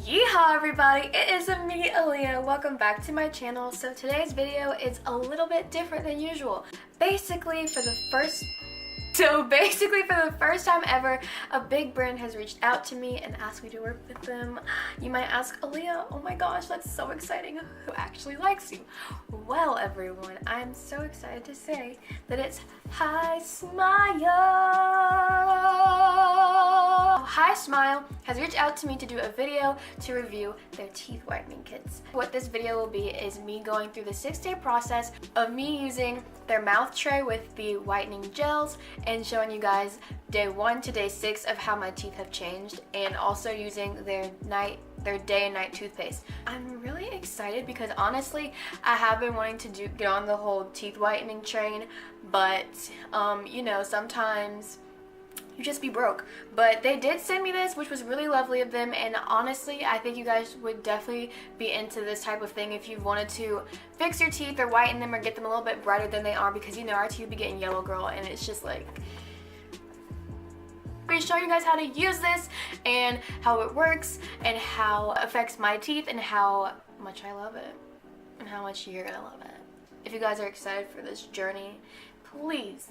Yeehaw everybody, it is me, Aliyah. Welcome back to my channel. So today's video is a little bit different than usual. Basically for the first time ever, a big brand has reached out to me and asked me to work with them. You might ask, Aliyah, oh my gosh, that's so exciting. Who actually likes you? Well, everyone, I'm so excited to say that it's Hi Smile. Hi Smile has reached out to me to do a video to review their teeth whitening kits. What this video will be is me going through the 6-day process of me using their mouth tray with the whitening gels and showing you guys day 1 to day 6 of how my teeth have changed, and also using their day and night toothpaste. I'm really excited because honestly I have been wanting to get on the whole teeth whitening train, but you know, sometimes you just be broke. But they did send me this, which was really lovely of them, and honestly I think you guys would definitely be into this type of thing if you wanted to fix your teeth or whiten them or get them a little bit brighter than they are, because you know our teeth be getting yellow, girl, and it's just like, I'm going to show you guys how to use this and how it works and how it affects my teeth and how much I love it and how much you're gonna love it. If you guys are excited for this journey, please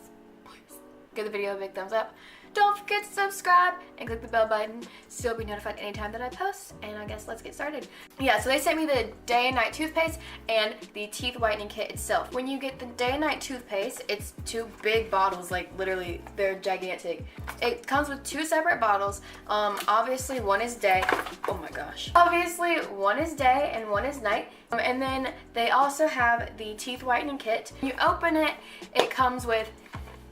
give the video a big thumbs up. Don't forget to subscribe and click the bell button so you'll be notified anytime that I post. And I guess let's get started. Yeah, so they sent me the day and night toothpaste and the teeth whitening kit itself. When you get the day and night toothpaste, it's 2 big bottles, like literally they're gigantic. It comes with 2 separate bottles. Obviously one is day. Oh my gosh. Obviously one is day and one is night. And then they also have the teeth whitening kit. When you open it, it comes with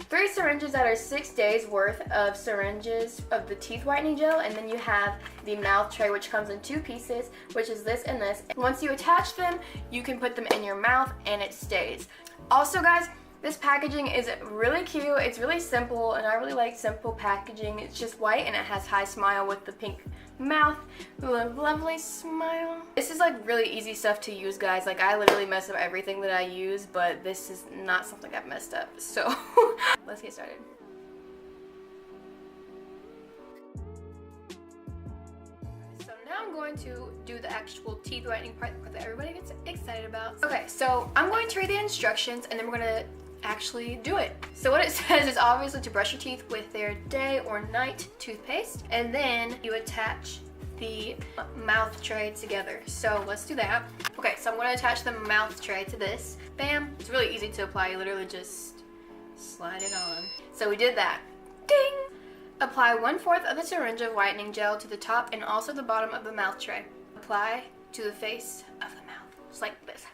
3 syringes that are 6 days worth of syringes of the teeth whitening gel, and then you have the mouth tray, which comes in 2 pieces, which is this and this. Once you attach them, you can put them in your mouth and it stays. Also guys, this packaging is really cute. It's really simple, and I really like simple packaging. It's just white and it has Hi Smile with the pink mouth, lovely smile. This is like really easy stuff to use, guys. Like I literally mess up everything that I use, but this is not something I've messed up. So let's get started. So now I'm going to do the actual teeth whitening part that everybody gets excited about. Okay, so I'm going to read the instructions and then we're gonna actually do it. So what it says is obviously to brush your teeth with their day or night toothpaste, and then you attach the mouth tray together. So let's do that. Okay, so I'm going to attach the mouth tray to this. Bam! It's really easy to apply. You literally just slide it on. So we did that. Ding! Apply 1/4 of the syringe of whitening gel to the top and also the bottom of the mouth tray. Apply to the face of the mouth, just like this.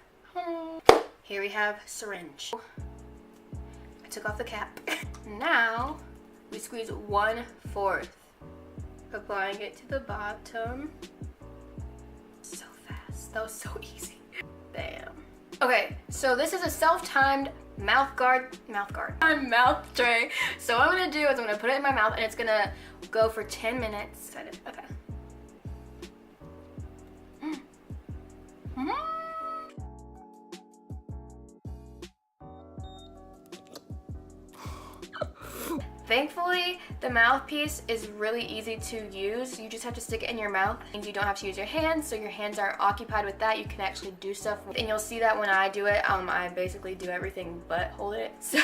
Here we have syringe. I took off the cap. Now we squeeze 1/4, applying it to the bottom. So fast. That was so easy. Bam. Okay, so this is a self-timed mouth tray. So what I'm gonna do is I'm gonna put it in my mouth and it's gonna go for 10 minutes. Okay. Thankfully, the mouthpiece is really easy to use. You just have to stick it in your mouth, and you don't have to use your hands, so your hands aren't occupied with that. You can actually do stuff, and you'll see that when I do it, I basically do everything but hold it. So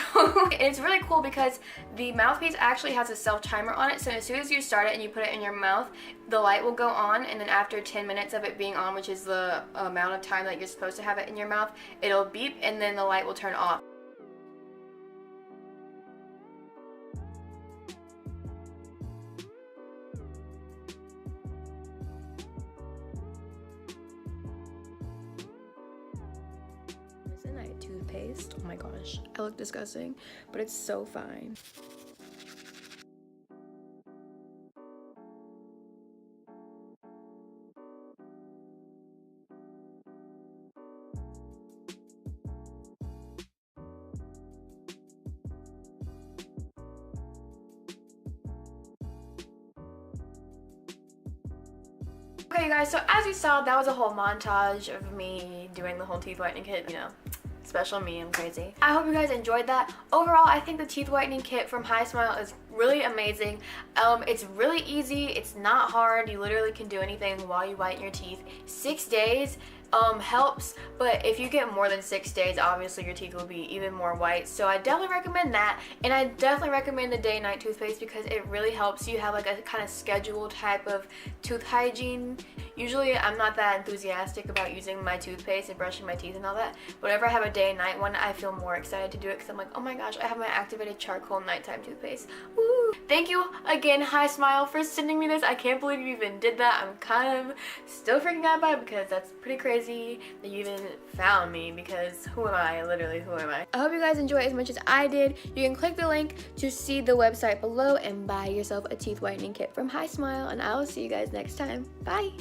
it's really cool because the mouthpiece actually has a self-timer on it, so as soon as you start it and you put it in your mouth, the light will go on, and then after 10 minutes of it being on, which is the amount of time that you're supposed to have it in your mouth, it'll beep, and then the light will turn off. Night toothpaste. Oh my gosh, I look disgusting, but it's so fine. Okay, you guys, so as you saw, that was a whole montage of me doing the whole teeth whitening kit. You know, it's special me. I'm crazy. I hope you guys enjoyed that. Overall, I think the teeth whitening kit from Hi Smile is really amazing. It's really easy. It's not hard. You literally can do anything while you whiten your teeth. 6 days helps, but if you get more than 6 days, obviously your teeth will be even more white. So I definitely recommend that, and I definitely recommend the day and night toothpaste because it really helps you have like a kind of scheduled type of tooth hygiene. Usually I'm not that enthusiastic about using my toothpaste and brushing my teeth and all that, but whenever I have a day and night one, I feel more excited to do it because I'm like, oh my gosh, I have my activated charcoal nighttime toothpaste. Woo! Thank you again, Hi Smile, for sending me this. I can't believe you even did that. I'm kind of still freaking out about it because that's pretty crazy that you even found me, because who am I? Literally, who am I? I hope you guys enjoy it as much as I did. You can click the link to see the website below and buy yourself a teeth whitening kit from Hi Smile, and I will see you guys next time. Bye!